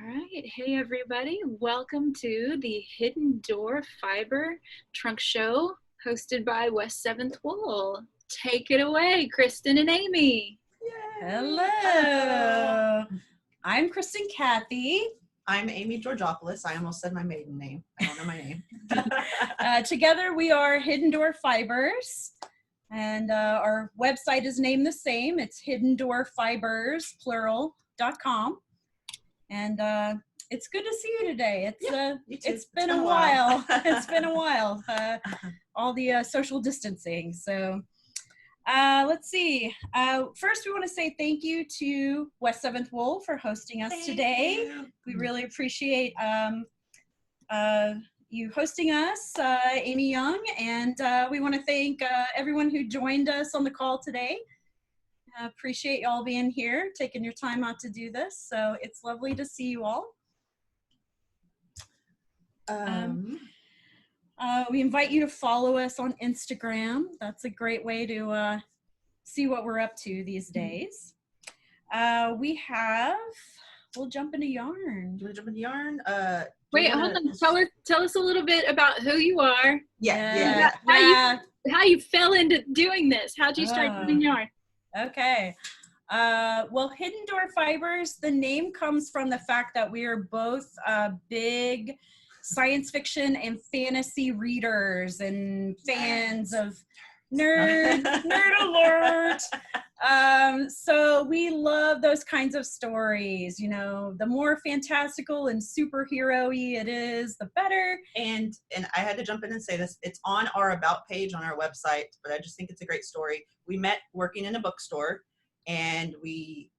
All right. Hey, everybody. Welcome to the Hidden Door Fiber Trunk Show hosted by West 7th Wool. Take it away, Kristen and Amy. Yay. Hello. I'm Kristen Cathy. I'm Amy Georgopoulos. I almost said my maiden name. I don't know my name. Together we are Hidden Door Fibers, and our website is named the same. It's hiddendoorfibers, plural.com. And it's good to see you today. It's been a while. It's been a while. All the social distancing. So let's see. First, we want to say thank you to West 7th Wool for hosting us today. We really appreciate you hosting us, Amy Young, and we want to thank everyone who joined us on the call today. Appreciate y'all being here, taking your time out to do this. So it's lovely to see you all. We invite you to follow us on Instagram. That's a great way to see what we're up to these days. We'll jump into yarn. Do we jump into yarn? Wait, hold on. Tell us a little bit about who you are. Yeah. How you fell into doing this. How'd you start doing yarn? Okay. Well, Hidden Door Fibers, the name comes from the fact that we are both big science fiction and fantasy readers and fans of nerd alert. So we love those kinds of stories. You know, the more fantastical and superhero-y it is, the better. And I had to jump in and say this. It's on our About page on our website, but I just think it's a great story. We met working in a bookstore, and we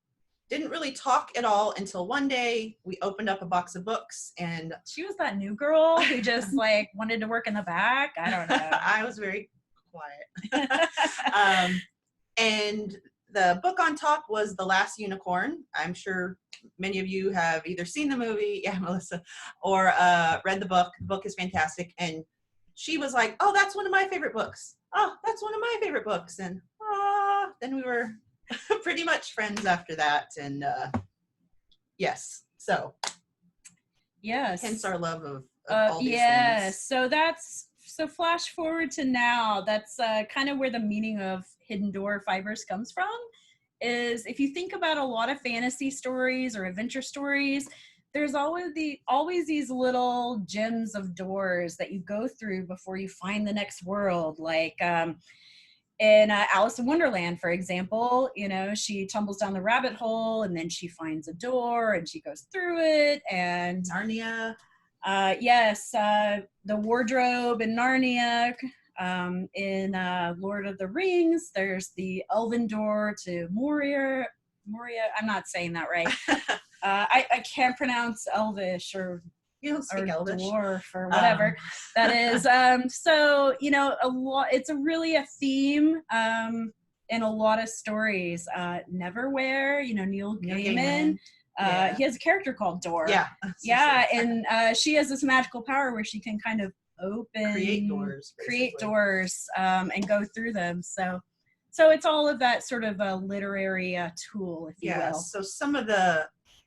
didn't really talk at all until one day we opened up a box of books, and she was that new girl who just like wanted to work in the back. I don't know. I was very quiet. And the book on top was The Last Unicorn. I'm sure many of you have either seen the movie, Melissa, or read the book. The book is fantastic. And she was like, oh, that's one of my favorite books. Oh, that's one of my favorite books. And then we were pretty much friends after that. And yes, so. Yes. Hence our love of all these things. So flash forward to now, that's kind of where the meaning of Hidden Door Fibers comes from, is if you think about a lot of fantasy stories or adventure stories, there's always these little gems of doors that you go through before you find the next world. Like in Alice in Wonderland, for example, you know, she tumbles down the rabbit hole and then she finds a door and she goes through it. And Narnia. The wardrobe in Narnia. In Lord of the Rings, there's the elven door to Moria. I'm not saying that right. I can't pronounce Elvish or you don't speak Elvish. Dwarf or whatever that is. So you know, it's really a theme in a lot of stories. Neverwhere, you know, Neil Gaiman. He has a character called Door. And she has this magical power where she can kind of create doors and go through them. So it's all of that sort of a literary tool, if you will. So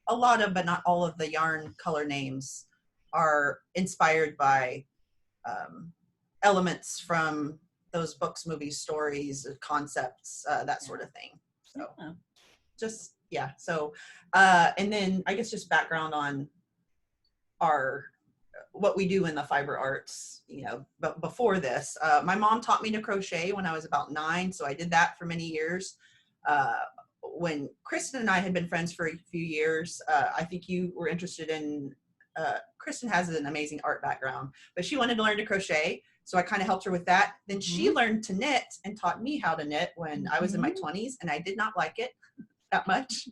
a lot of, but not all of the yarn color names are inspired by elements from those books, movies, stories, concepts, that sort of thing. So and then I guess just background on what we do in the fiber arts, you know, but before this, my mom taught me to crochet when I was about 9. So I did that for many years. When Kristen and I had been friends for a few years, I think you were interested in, Kristen has an amazing art background, but she wanted to learn to crochet. So I kind of helped her with that. Then she learned to knit and taught me how to knit when I was in my 20s, and I did not like it that much.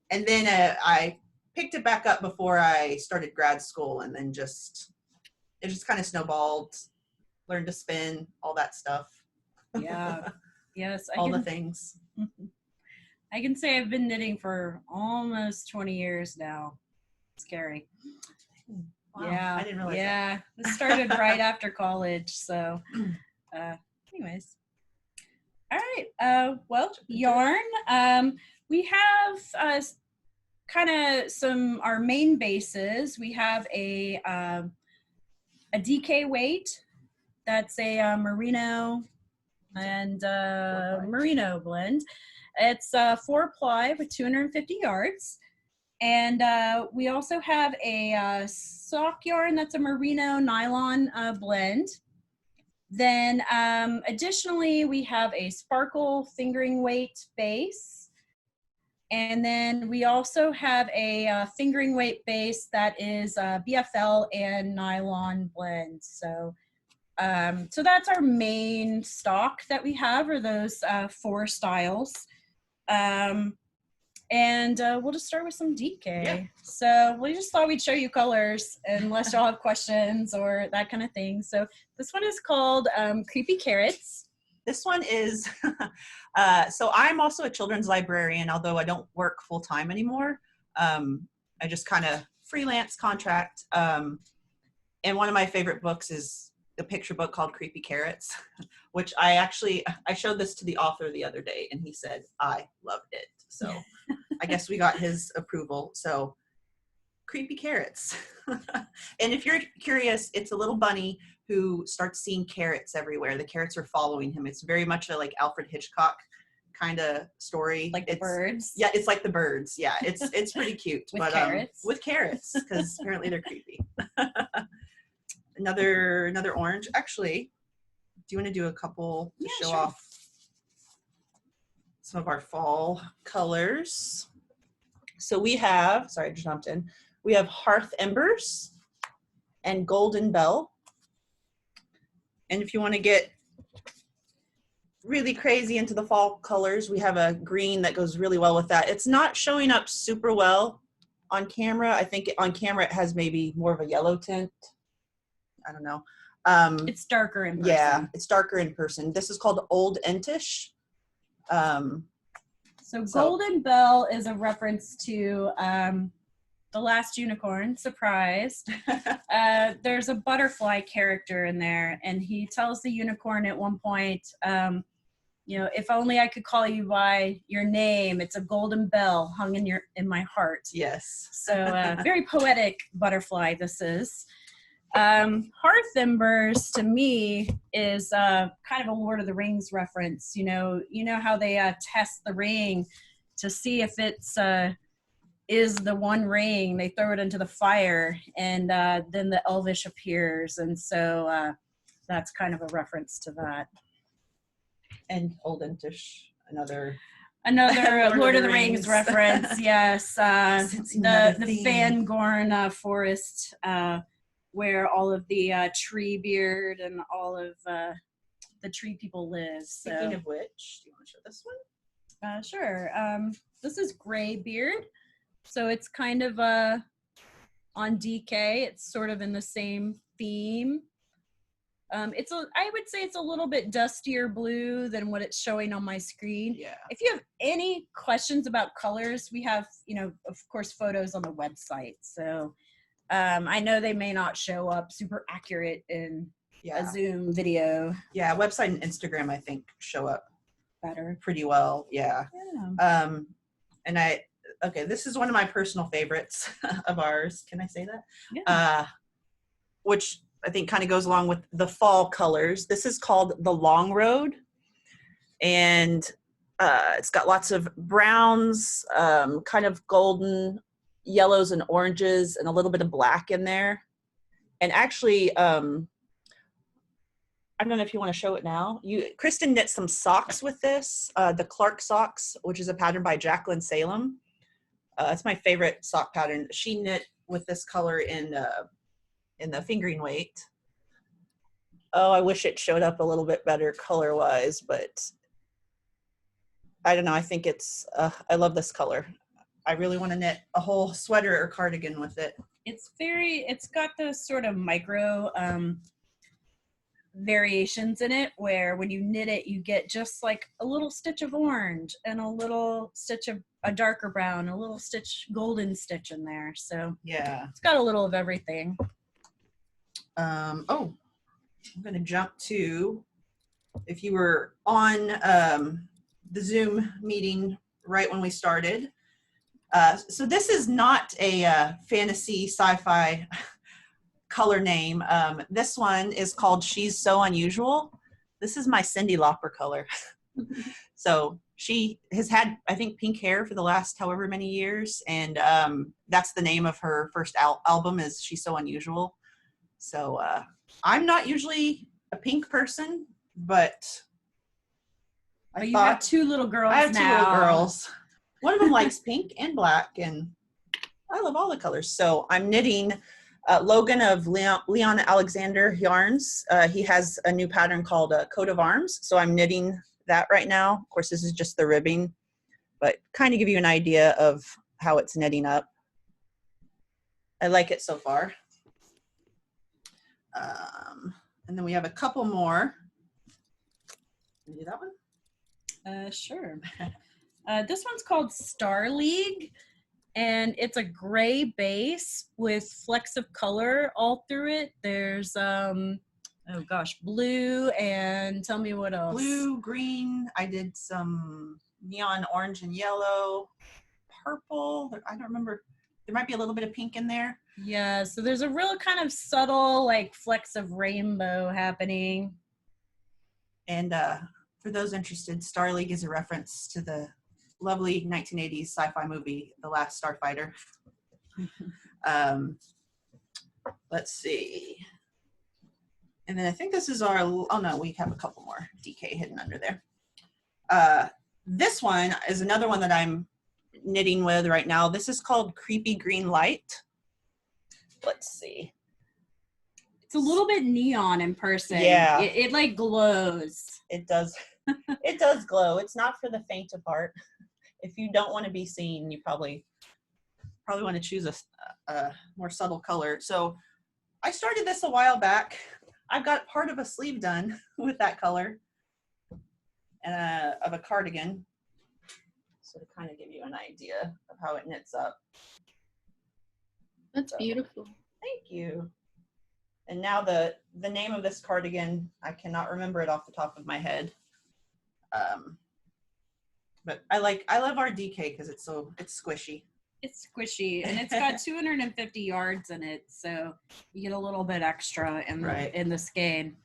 And then I picked it back up before I started grad school, and then it just kind of snowballed, learned to spin, all that stuff. Yeah. Yes. The things. I can say I've been knitting for almost 20 years now. Scary. Wow, yeah. I didn't realize that. This started right after college. So anyways. All right. Well, yarn. We have kind of our main bases. We have a DK weight. That's a merino and merino blend. It's 4-ply with 250 yards. And we also have a sock yarn that's a merino nylon blend. Then additionally, we have a sparkle fingering weight base. And then we also have a fingering weight base that is BFL and nylon blend. So that's our main stock that we have, are those 4 styles. And we'll just start with some DK. Yeah. So we just thought we'd show you colors unless y'all have questions or that kind of thing. So this one is called Creepy Carrots. This one is, so I'm also a children's librarian, although I don't work full-time anymore. I just kind of freelance contract. And one of my favorite books is a picture book called Creepy Carrots, which I showed this to the author the other day, and he said, I loved it. So I guess we got his approval. So Creepy Carrots. And if you're curious, it's a little bunny who starts seeing carrots everywhere. The carrots are following him. It's very much a like Alfred Hitchcock kind of story. Like the birds? Yeah, it's like the birds. Yeah, it's pretty cute. With carrots? With carrots, because apparently they're creepy. Another orange. Actually, do you want to do a couple to show off some of our fall colors? So we have, sorry, I jumped in. We have Hearth Embers and Golden Bell. And if you want to get really crazy into the fall colors, we have a green that goes really well with that. It's not showing up super well on camera. I think on camera it has maybe more of a yellow tint. I don't know. It's darker in person. Yeah, it's darker in person. This is called Old Entish. So Golden Bell is a reference to The Last Unicorn, surprised. There's a butterfly character in there, and he tells the unicorn at one point, if only I could call you by your name. It's a golden bell hung in my heart. Yes. So very poetic butterfly this is. Hearth Embers to me is kind of a Lord of the Rings reference. You know how they test the ring to see if it's is the one ring. They throw it into the fire, and then the elvish appears, and so that's kind of a reference to that. And Old Entish, another Lord of the Rings reference. Yes, the Fangorn forest. Where all of the tree beard and all of the tree people live. Speaking of which, do you want to show this one? Sure. This is Gray Beard. So it's kind of on DK. It's sort of in the same theme. I would say it's a little bit dustier blue than what it's showing on my screen. Yeah. If you have any questions about colors, we have, of course, photos on the website. So I know they may not show up super accurate in a Zoom video. Yeah, website and Instagram, I think, show up better, pretty well. Yeah. And this is one of my personal favorites of ours. Can I say that? Yeah. Which I think kind of goes along with the fall colors. This is called The Long Road. And it's got lots of browns, kind of golden, yellows and oranges, and a little bit of black in there. And actually, I don't know if you want to show it now. Kristen knit some socks with this, the Clark socks, which is a pattern by Jacqueline Salem. It's my favorite sock pattern. She knit with this color in the fingering weight. Oh, I wish it showed up a little bit better color-wise, but I don't know. I think it's, I love this color. I really want to knit a whole sweater or cardigan with it. It's got those sort of micro variations in it, where when you knit it, you get just like a little stitch of orange and a little stitch of a darker brown, a little golden stitch in there. So yeah, it's got a little of everything. I'm going to jump to, if you were on the Zoom meeting right when we started, So this is not a fantasy sci-fi color name. This one is called She's So Unusual. This is my Cyndi Lauper color. So she has had, I think, pink hair for the last however many years, and that's the name of her first album is She's So Unusual. So I'm not usually a pink person, but you have two little girls. I have two little girls. One of them likes pink and black, and I love all the colors. So I'm knitting Logan of Leon Alexander Yarns. He has a new pattern called Coat of Arms. So I'm knitting that right now. Of course, this is just the ribbing, but kind of give you an idea of how it's knitting up. I like it so far. And then we have a couple more. Can you do that one? Sure. This one's called Star League, and it's a gray base with flecks of color all through it. There's blue, and tell me what else. Blue, green. I did some neon orange and yellow, purple. I don't remember. There might be a little bit of pink in there. Yeah, so there's a real kind of subtle like flecks of rainbow happening. And for those interested, Star League is a reference to the lovely 1980s sci-fi movie, The Last Starfighter. Let's see. And then I think this is our, oh no, we have a couple more DK hidden under there. This one is another one that I'm knitting with right now. This is called Creepy Green Light. Let's see. It's a little bit neon in person. Yeah. It like glows. It does. It does glow. It's not for the faint of heart. If you don't want to be seen, you probably want to choose a more subtle color. So I started this a while back. I've got part of a sleeve done with that color of a cardigan. So to kind of give you an idea of how it knits up. That's beautiful. Thank you. And now the name of this cardigan, I cannot remember it off the top of my head. But I love our DK because it's squishy. It's squishy, and it's got 250 yards in it, so you get a little bit extra in the skein.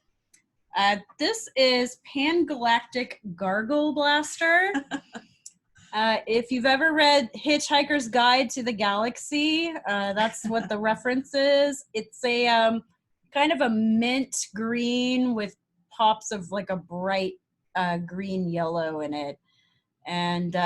This is Pan-Galactic Gargle Blaster. If you've ever read Hitchhiker's Guide to the Galaxy, that's what the reference is. It's a kind of a mint green with pops of like a bright green yellow in it. And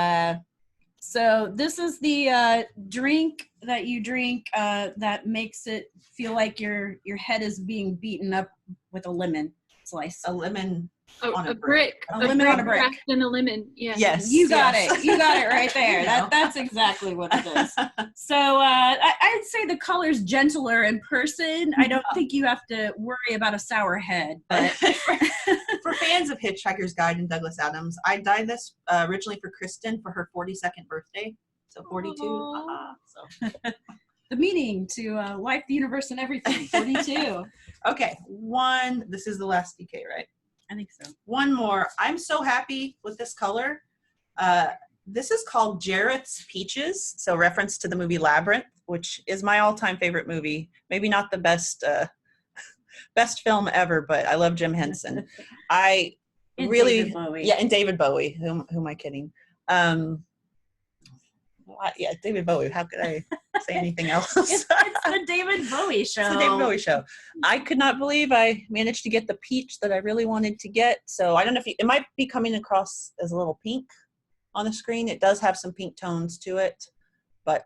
so this is the drink that you drink that makes it feel like your head is being beaten up with a lemon slice. A lemon on a brick. A lemon on a brick. Wrapped in a lemon. Yeah. Yes. You got it. You got it right there. That's exactly what it is. So I'd say the color's gentler in person. I don't think you have to worry about a sour head. But for fans of Hitchhiker's Guide and Douglas Adams, I dyed this originally for Kristen for her 42nd birthday. So 42. So the meaning to life, the universe, and everything. 42. Okay. This is the last DK, right? I think so. One more. I'm so happy with this color. This is called Jareth's Peaches. So reference to the movie Labyrinth, which is my all-time favorite movie. Maybe not the best film ever, but I love Jim Henson. I really, David Bowie. Yeah, and David Bowie. Who am I kidding? Yeah, David Bowie. How could I say anything else? It's the David Bowie show. It's the David Bowie show. I could not believe I managed to get the peach that I really wanted to get. So I don't know if it might be coming across as a little pink on the screen. It does have some pink tones to it. But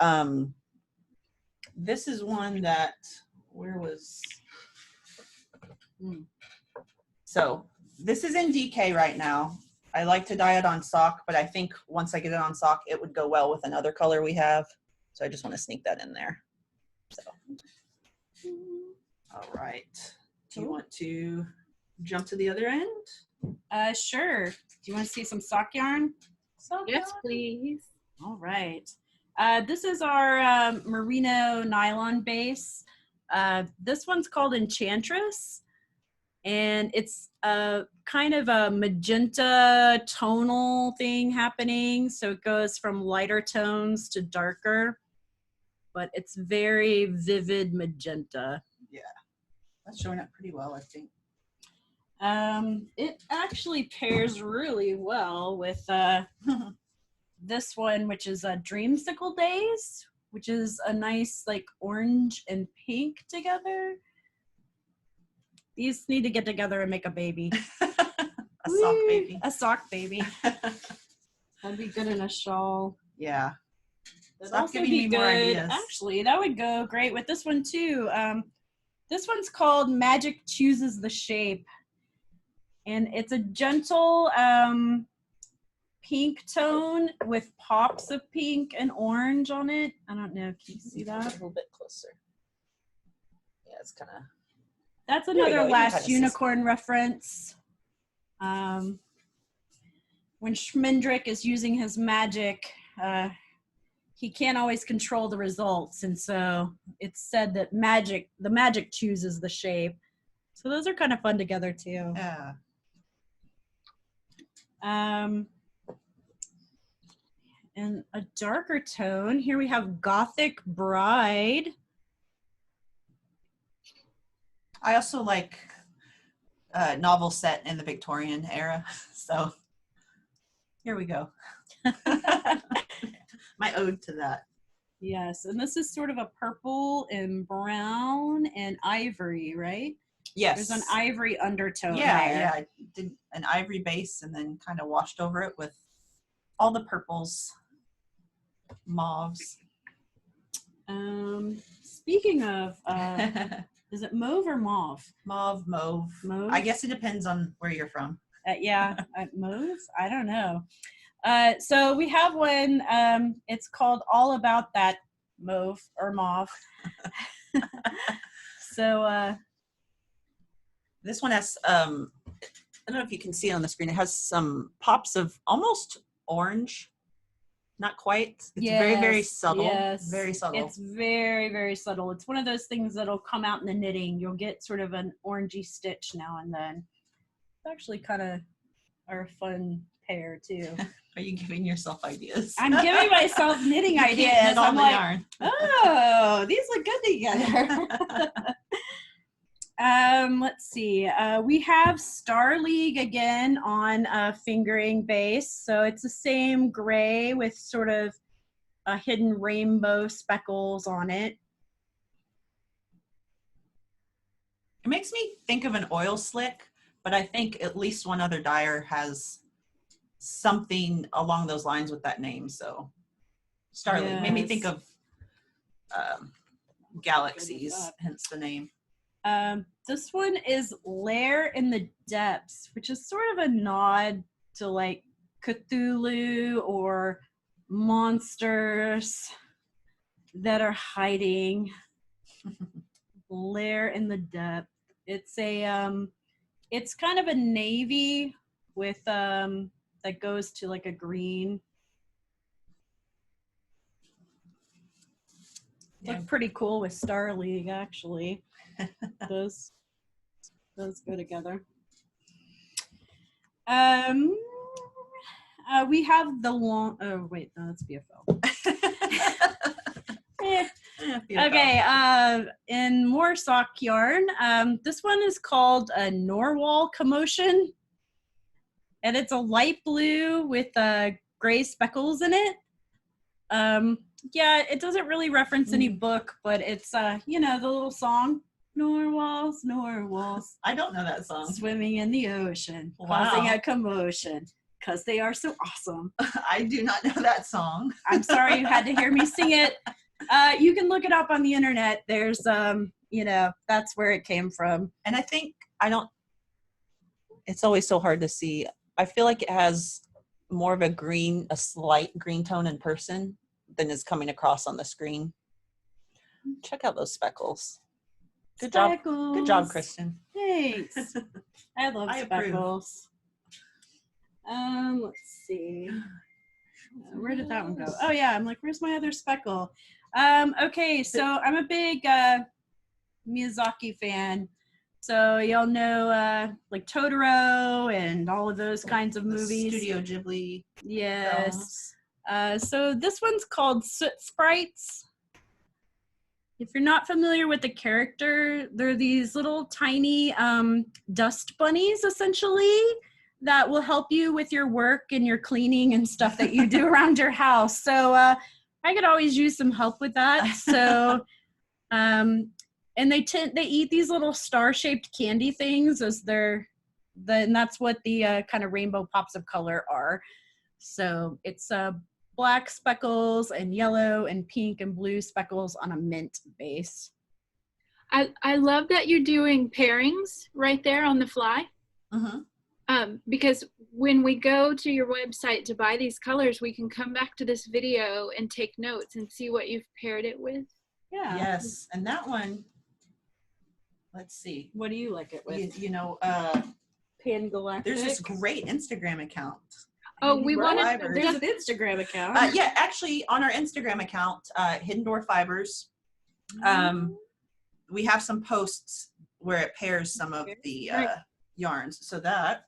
this is one that, So this is in DK right now. I like to dye it on sock, but I think once I get it on sock, it would go well with another color we have. So I just want to sneak that in there. So, all right. Do you want to jump to the other end? Sure. Do you want to see some sock yarn? Yes, please. All right. This is our merino nylon base. This one's called Enchantress. And it's a kind of a magenta tonal thing happening. So it goes from lighter tones to darker, but it's very vivid magenta. Yeah, that's showing up pretty well, I think. It actually pairs really well with this one, which is Dreamsicle Days, which is a nice like orange and pink together. These need to get together and make a baby. A sock baby. A sock baby. That'd be good in a shawl. Yeah. That'd Stop also giving be me good. more ideas. Actually, that would go great with this one too. This one's called Magic Chooses the Shape. And it's a gentle pink tone with pops of pink and orange on it. I don't know. Can you see that? A little bit closer. Yeah, it's kind of. That's another Last kinda Unicorn reference. When Schmendrick is using his magic, he can't always control the results. And so it's said that the magic chooses the shape. So those are kind of fun together too. Yeah. And a darker tone, here we have Gothic Bride. I also like novels set in the Victorian era. So here we go. My ode to that. Yes, and this is sort of a purple and brown and ivory, right? Yes. There's an ivory undertone there. Yeah, I did an ivory base and then kind of washed over it with all the purples, mauves. Speaking of, is it mauve or mauve? Mauve. Mauve? I guess it depends on where you're from. Mauve? I don't know. So we have one, it's called All About That Mauve or Mauve. So this one has, I don't know if you can see it on the screen, it has some pops of almost orange. Not quite. It's very, very subtle. Yes. Very subtle. It's very, very subtle. It's one of those things that'll come out in the knitting. You'll get sort of an orangey stitch now and then. It's actually kind of a fun pair too. Are you giving yourself ideas? I'm giving myself knitting ideas. I'm like, yarn. Oh, these look good together. Let's see. We have Star League again on a fingering base. So it's the same gray with sort of a hidden rainbow speckles on it. It makes me think of an oil slick, but I think at least one other dyer has something along those lines with that name. So Star League made me think of galaxies, hence the name. This one is Lair in the Depths, which is sort of a nod to like Cthulhu or monsters that are hiding. Lair in the Depths. It's a it's kind of a navy with that goes to like a green. Yeah. Look pretty cool with Star League actually. Those go together. We have the long. Oh wait, no, that's BFL. Okay. In more sock yarn, this one is called a Norwal Commotion, and it's a light blue with gray speckles in it. Yeah, it doesn't really reference any book, but it's you know, the little song. Norwals, Norwals. I don't know that song. Swimming in the ocean, causing a commotion, because they are so awesome. I do not know that song. I'm sorry you had to hear me sing it. You can look it up on the internet. There's, you know, that's where it came from. And I think, it's always so hard to see. I feel like it has more of a slight green tone in person than is coming across on the screen. Check out those speckles. Good job. Good job, Kristen. Thanks. I love speckles. Let's see. Where did that one go? Oh yeah, I'm like, where's my other speckle? Okay, so I'm a big Miyazaki fan. So y'all know like Totoro and all of those kinds of movies. Studio Ghibli. Yes. Films. So this one's called Soot Sprites. If you're not familiar with the character, they're these little tiny dust bunnies, essentially, that will help you with your work and your cleaning and stuff that you do around your house. So I could always use some help with that. So, and they eat these little star-shaped candy things and that's what the kind of rainbow pops of color are. So it's black speckles and yellow and pink and blue speckles on a mint base. I love that you're doing pairings right there on the fly. Because when we go to your website to buy these colors, we can come back to this video and take notes and see what you've paired it with. Yeah. Yes, and that one, let's see. What do you like it with? Pan Galactic. There's this great Instagram account. Oh, we want Fibers. There's an Instagram account. Yeah, actually, on our Instagram account, Hidden Door Fibers, we have some posts where it pairs some of the yarns. So that.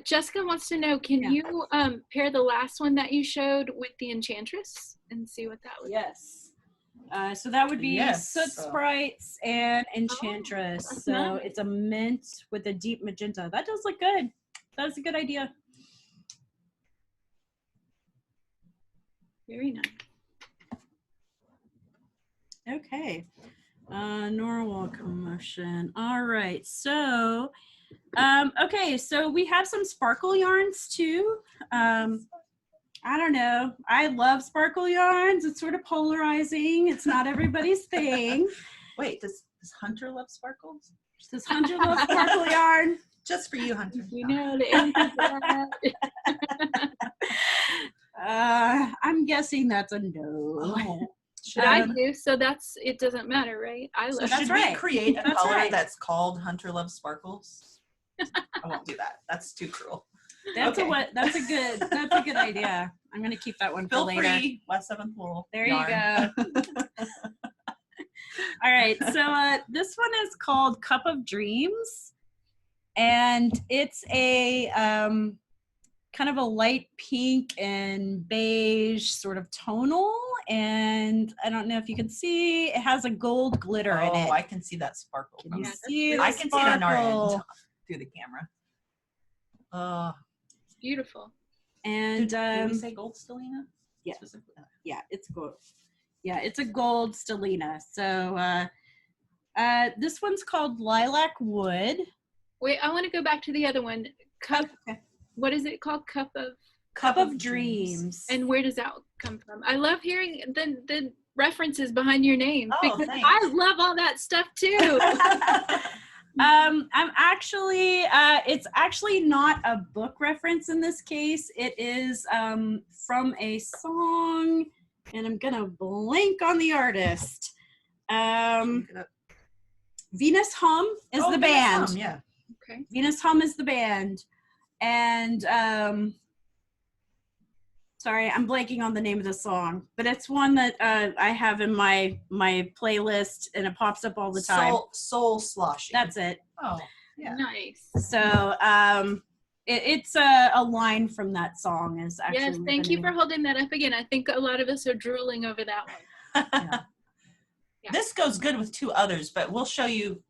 Jessica wants to know, can you pair the last one that you showed with the Enchantress and see what that would be? Yes. So that would be Soot Sprites and Enchantress. So nice. it's a mint with a deep magenta. That does look good. That's a good idea. Very nice. Okay. Normal commotion. All right. So, okay. So we have some sparkle yarns too. I don't know. I love sparkle yarns. It's sort of polarizing. It's not everybody's thing. Wait, does Hunter love sparkles? Does Hunter love sparkle yarn? Just for you, Hunter. You know the answer to that. I'm guessing that's a no. Oh. But I do, so it doesn't matter, right? I So love should we create a That's color right. that's called Hunter Loves Sparkles? I won't do that. That's too cruel. That's Okay. That's a good idea. I'm gonna keep that one for Feel later. free, West 7th Wool. There yarn. you go. All right, so this one is called Cup of Dreams, and it's a kind of a light pink and beige sort of tonal, and I don't know if you can see, it has a gold glitter in it. Oh, I can see that sparkle. Can you Yeah, see the I can see it on our end sparkle? through the camera. It's beautiful. And did we say gold stellina? yeah. Specifically? Yeah, it's gold. Yeah, it's a gold stellina. So this one's called Lilac Wood. Wait, I want to go back to the other one. Cup. Okay. What is it called? Cup of Dreams. And where does that come from? I love hearing the references behind your name. Oh, because thanks. I love all that stuff too. I'm actually, it's actually not a book reference in this case. It is from a song, and I'm gonna blank on the artist. Venus Hum is the band. Hum, yeah. Okay. Venus Hum is the band. And sorry, I'm blanking on the name of the song, but it's one that I have in my playlist, and it pops up all the time. Soul sloshing. That's it. Oh, yeah. Nice. So it's a line from that song is actually. Yes, thank you for holding that up again. I think a lot of us are drooling over that one. Yeah. Yeah. This goes good with two others, but we'll show you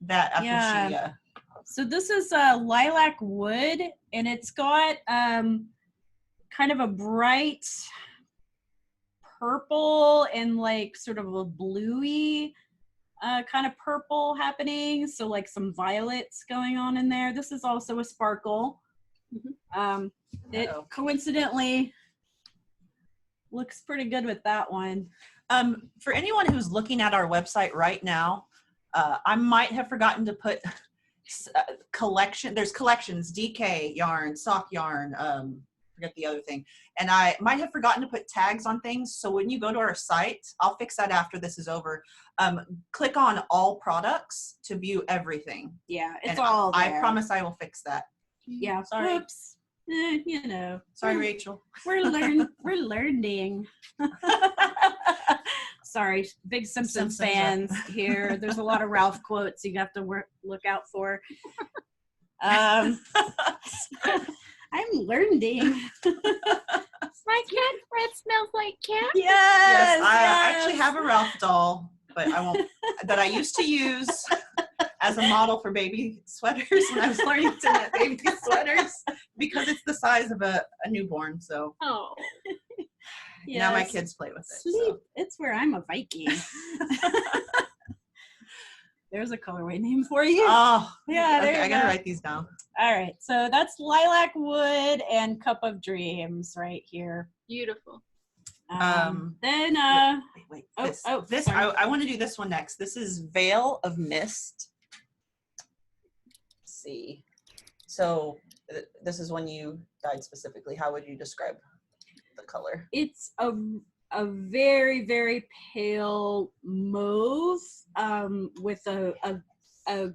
that after she. So this is Lilac Wood, and it's got kind of a bright purple and like sort of a bluey kind of purple happening. So like some violets going on in there. This is also a sparkle. It coincidentally looks pretty good with that one. For anyone who's looking at our website right now, I might have forgotten to put collection. There's collections, DK yarn, sock yarn, forget the other thing. And I might have forgotten to put tags on things. So when you go to our site, I'll fix that after this is over. Click on all products to view everything. Yeah, it's And all there. I promise I will fix that. Yeah, Sorry. Oops. You know. Sorry, Rachel. We're learning. sorry, big Simpsons Simpsons fans here. There's a lot of Ralph quotes you have to look out for. I'm learning. My cat breath smells like cat. Yes, I actually have a Ralph doll, but I won't. That I used to use as a model for baby sweaters when I was learning to knit baby sweaters because it's the size of a newborn. So now my kids play with it. Sleep. So. It's where I'm a Viking. There's a colorway name for you. Oh, yeah. Okay, I gotta write these down. All right, so that's Lilac Wood and Cup of Dreams right here. Beautiful. Then wait. This I want to do this one next. This is Veil of Mist. Let's see. So this is when you dyed specifically. How would you describe the color? It's a very, very pale mauve with a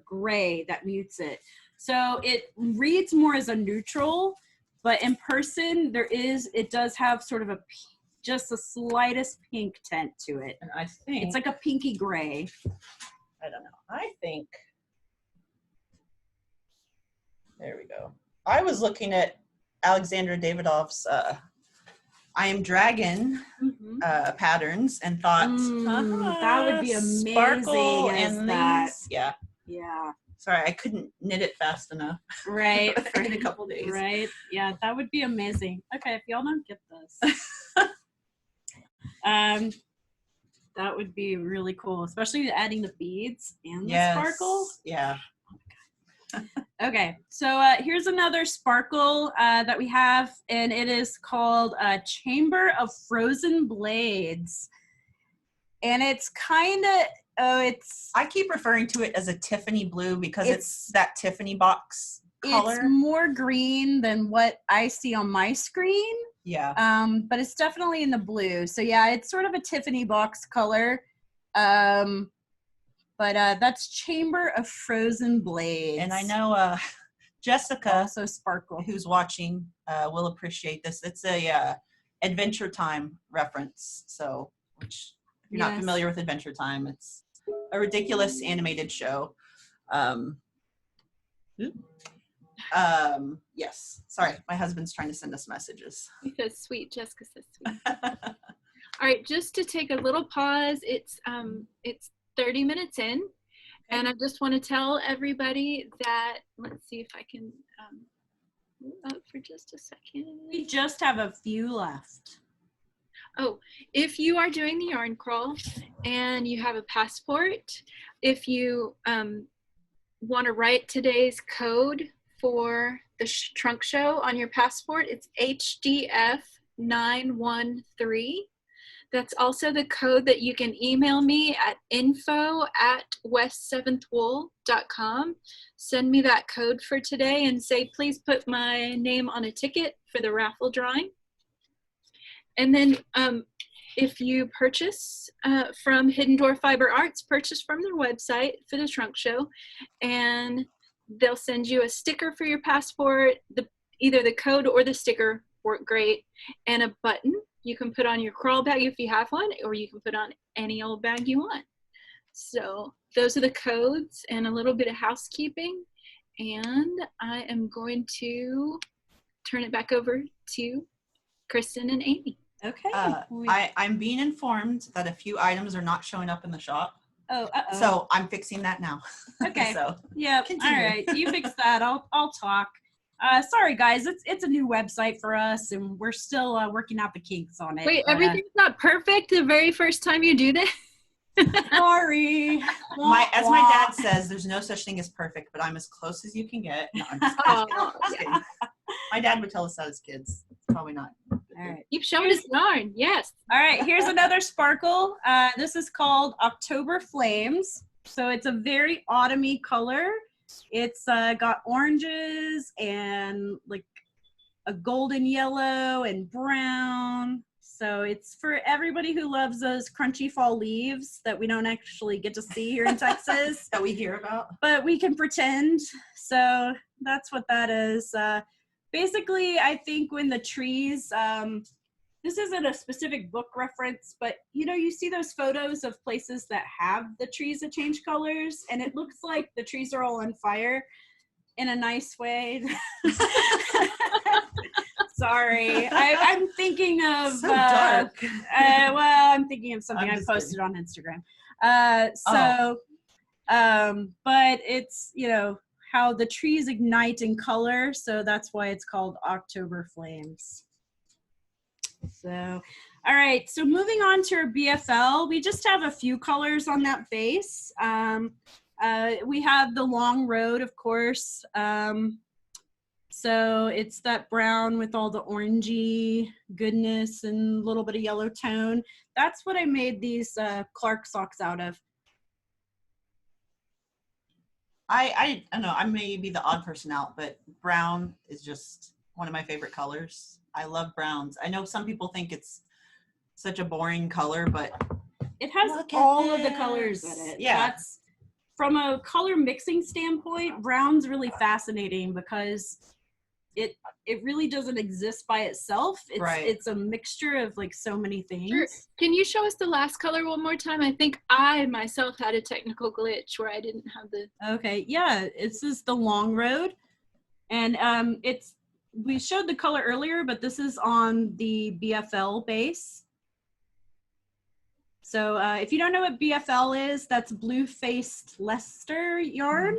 gray that mutes it. So it reads more as a neutral, but in person it does have sort of just the slightest pink tint to it. And I think it's like a pinky gray. I don't know. I think there we go. I was looking at Alexandra Davidov's I Am Dragon patterns and thought that would be amazing. Sparkle and that. These. Yeah. Sorry, I couldn't knit it fast enough. Right. In a couple days. Right. Yeah, that would be amazing. Okay, if y'all don't get this. That would be really cool, especially adding the beads and the sparkle. Yeah. Okay, so here's another sparkle that we have, and it is called Chamber of Frozen Blades. And it's kind of, I keep referring to it as a Tiffany blue because it's that Tiffany box color. It's more green than what I see on my screen. Yeah. But it's definitely in the blue. So yeah, it's sort of a Tiffany box color. But that's Chamber of Frozen Blades. And I know Jessica, also Sparkle, who's watching, will appreciate this. It's a Adventure Time reference. So, which if you're not familiar with Adventure Time, it's a ridiculous animated show. Yes. Sorry, my husband's trying to send us messages. He says sweet. Jessica says sweet. All right, just to take a little pause. It's 30 minutes in, and I just want to tell everybody that, let's see if I can move up for just a second. We just have a few left. Oh, if you are doing the yarn crawl and you have a passport, if you want to write today's code for the trunk show on your passport, it's HDF 913. That's also the code that you can email me at info@west7thwool.com. Send me that code for today and say, please put my name on a ticket for the raffle drawing. And then if you purchase from Hidden Door Fiber Arts, purchase from their website for the trunk show, and they'll send you a sticker for your passport. Either the code or the sticker work great, and a button you can put on your crawl bag if you have one, or you can put on any old bag you want. So those are the codes and a little bit of housekeeping. And I am going to turn it back over to Kristen and Amy. Okay. I'm being informed that a few items are not showing up in the shop. Oh, so I'm fixing that now. Okay. So yeah. All right. You fix that. I'll talk. Sorry guys, it's a new website for us, and we're still working out the kinks on it. Wait, everything's not perfect the very first time you do this? Sorry. As my dad says, there's no such thing as perfect, but I'm as close as you can get. No, I'm just kidding. My dad would tell us that as kids. Probably not. All right. Keep showing us yarn. Yes. All right. Here's another sparkle. This is called October Flames. So it's a very autumny color. It's got oranges and like a golden yellow and brown. So it's for everybody who loves those crunchy fall leaves that we don't actually get to see here in Texas. That we hear about. But we can pretend. So that's what that is. Basically, I think when the trees this isn't a specific book reference, but you know, you see those photos of places that have the trees that change colors, and it looks like the trees are all on fire in a nice way. Sorry, I'm thinking of so dark. well, I'm thinking of something I posted kidding. on Instagram. But it's, you know, how the trees ignite in color, so that's why it's called October Flames. So, all right, so moving on to our BFL, we just have a few colors on that base. We have the Long Road, of course. So it's that brown with all the orangey goodness and a little bit of yellow tone. That's what I made these Clark socks out of. I don't know, I may be the odd person out, but brown is just one of my favorite colors. I love browns. I know some people think it's such a boring color, but it has all of the colors in it. Yeah. That's, from a color mixing standpoint, brown's really fascinating because it really doesn't exist by itself. It's a mixture of like so many things. Sure. Can you show us the last color one more time? I think I myself had a technical glitch where I didn't have the. Okay, yeah, this is the Long Road, and we showed the color earlier, but this is on the BFL base. So if you don't know what BFL is, that's blue-faced Leicester yarn.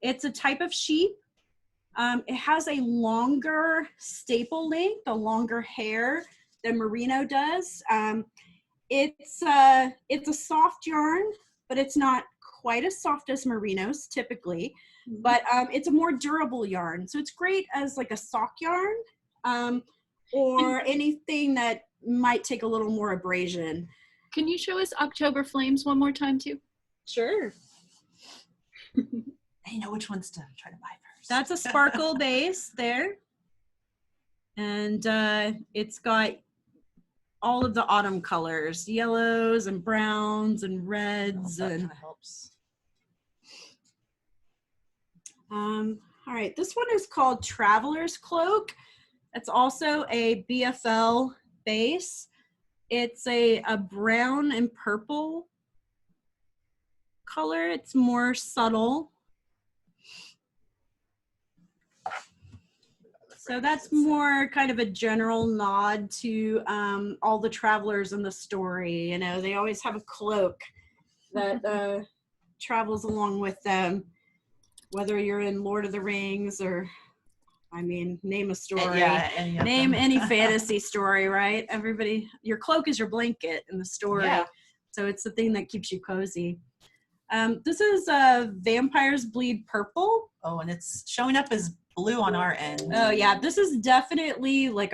It's a type of sheep. It has a longer staple length, a longer hair than merino does. It's a soft yarn, but it's not quite as soft as merinos typically, but it's a more durable yarn. So it's great as like a sock yarn or anything that might take a little more abrasion. Can you show us October Flames one more time too? Sure. I know which ones to try to buy first. That's a sparkle base there. And it's got all of the autumn colors, yellows and browns and reds. That and kind of helps. All right, this one is called Traveler's Cloak. It's also a BFL base. It's a brown and purple color. It's more subtle. So that's more kind of a general nod to all the travelers in the story. You know, they always have a cloak that travels along with them, whether you're in Lord of the Rings or, I mean, name a story. Yeah, name any fantasy story, right? Everybody, your cloak is your blanket in the story. Yeah. So it's the thing that keeps you cozy. This is Vampires Bleed Purple. Oh, and it's showing up as blue on our end. Oh yeah, this is definitely like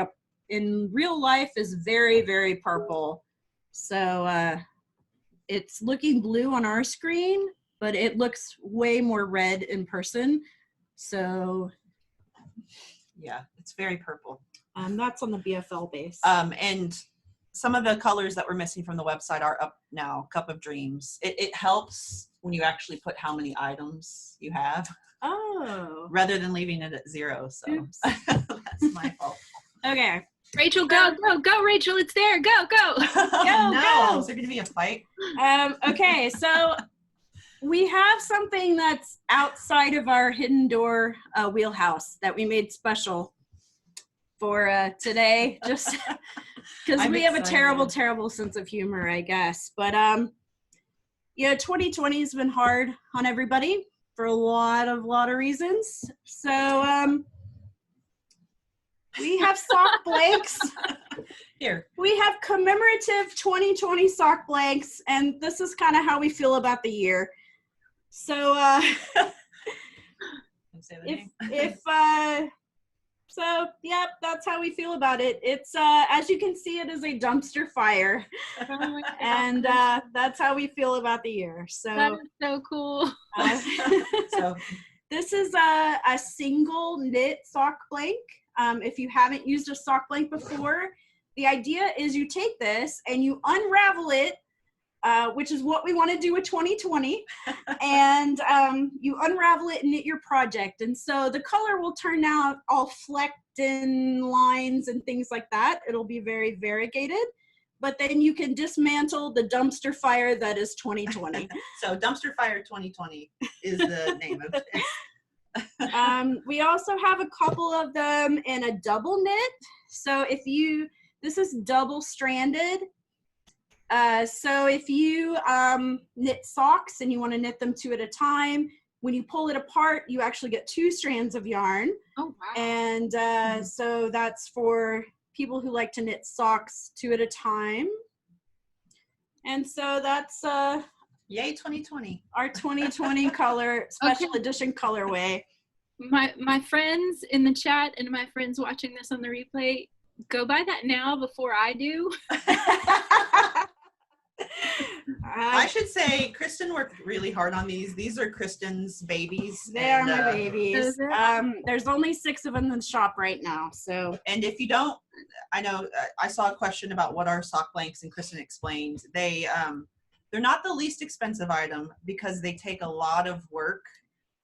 in real life is very, very purple. So it's looking blue on our screen, but it looks way more red in person. So yeah, it's very purple. That's on the BFL base. And some of the colors that we're missing from the website are up now. Cup of Dreams. It helps when you actually put how many items you have. Oh. Rather than leaving it at 0. So that's my fault. Okay. Rachel, go, Rachel. It's there. Go. No. Is there going to be a fight? Okay, so we have something that's outside of our Hidden Door wheelhouse that we made special for today, just because we have a terrible sense of humor, I guess. But, yeah, 2020 has been hard on everybody for a lot of reasons. So we have sock blanks. Here. We have commemorative 2020 sock blanks, and this is kind of how we feel about the year. So so yep, that's how we feel about it. It's as you can see, it is a dumpster fire. And that's how we feel about the year. So that is so cool. So this is a single knit sock blank. If you haven't used a sock blank before, the idea is you take this and you unravel it which is what we want to do with 2020. And you unravel it and knit your project. And so the color will turn out all flecked in lines and things like that. It'll be very variegated. But then you can dismantle the dumpster fire that is 2020. So Dumpster Fire 2020 is the name of it. We also have a couple of them in a double knit. So this is double stranded. So if you knit socks and you want to knit them 2 at a time, when you pull it apart, you actually get 2 strands of yarn. Oh, wow. And so that's for people who like to knit socks 2 at a time. And so that's Yay 2020. our 2020 color special edition colorway. My friends in the chat and my friends watching this on the replay, go buy that now before I do. I should say Kristen worked really hard on these. These are Kristen's babies. They are my babies. There's only 6 of them in the shop right now. So, and if you don't, I know I saw a question about what are sock blanks, and Kristen explained they're not the least expensive item because they take a lot of work.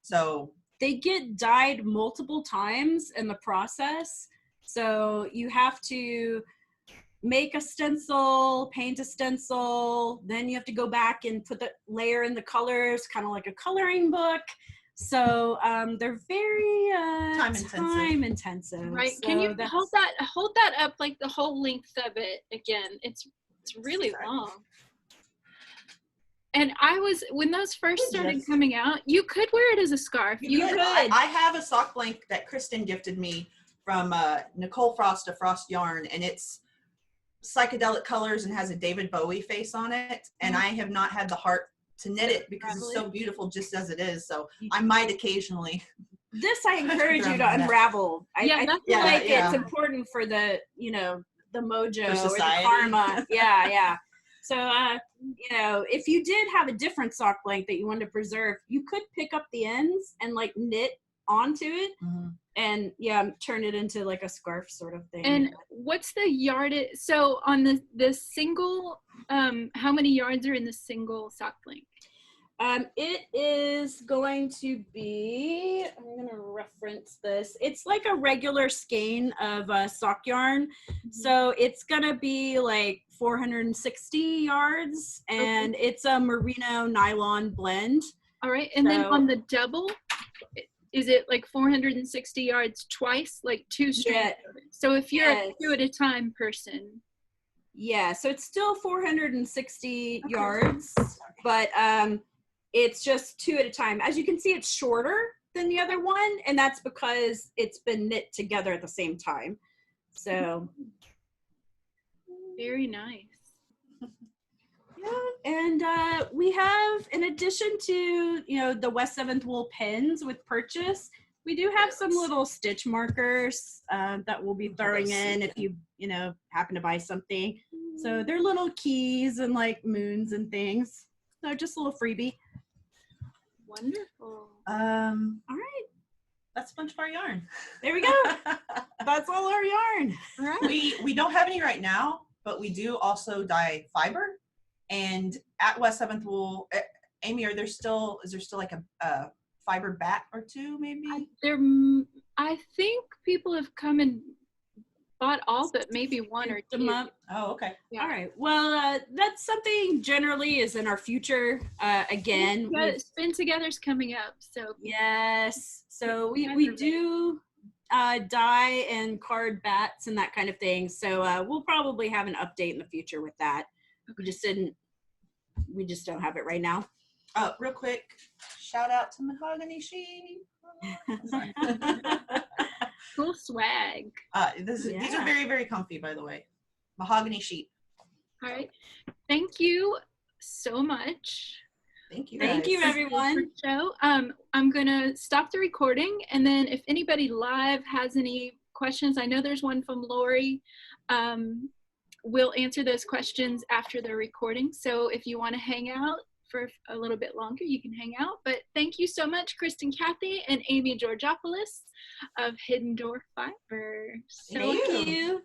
So they get dyed multiple times in the process. So you have to make a stencil, paint a stencil, then you have to go back and put the layer in the colors, kind of like a coloring book. So they're very time intensive. Right. So can you hold that up like the whole length of it again? It's really long. And when those first started coming out, you could wear it as a scarf. You could. I have a sock blank that Kristen gifted me from Nicole Frost of Frost Yarn, and it's psychedelic colors and has a David Bowie face on it. And I have not had the heart to knit it because it's so beautiful just as it is. So I might occasionally. This I encourage you to unravel. I feel like it's important for the mojo or the karma. Yeah. So, if you did have a different sock blank that you wanted to preserve, you could pick up the ends and like knit onto it and turn it into like a scarf sort of thing. And what's the yardage? So on the single, how many yards are in the single sock blank? It is going to be, I'm going to reference this. It's like a regular skein of sock yarn. So it's going to be like 460 yards, and it's a merino nylon blend. All right. And then on the double, is it like 460 yards twice, like 2 strands? Yeah. So if you're a 2 at a time person. Yeah. So it's still 460 yards, but it's just 2 at a time. As you can see, it's shorter than the other one, and that's because it's been knit together at the same time. So very nice. Yeah, and we have, in addition to the West 7th wool pins with purchase, we do have some little stitch markers that we'll be throwing in if you happen to buy something. So they're little keys and like moons and things. So just a little freebie. Wonderful. All right. That's a bunch of our yarn. There we go. That's all our yarn. All right. We don't have any right now, but we do also dye fiber. And at West 7th Wool, Amy, is there still like a fiber bat or 2 maybe? I think people have come and bought all but maybe 1 or 2. Oh, okay. Yeah. All right. Well, that's something generally is in our future. Again, Spin Together's coming up, so yes. So we do dye and card bats and that kind of thing. So we'll probably have an update in the future with that. We just don't have it right now. Real quick, shout out to Mahogany Sheep. Cool swag. These are very, very comfy, by the way. Mahogany Sheep. All right. Thank you so much. Thank you. Thank you, everyone. Show. I'm gonna stop the recording, and then if anybody live has any questions, I know there's one from Lori. We'll answer those questions after the recording. So if you want to hang out for a little bit longer, you can hang out. But thank you so much, Kristen Cathy and Amy Georgopoulos of Hidden Door Fibers. Thank you.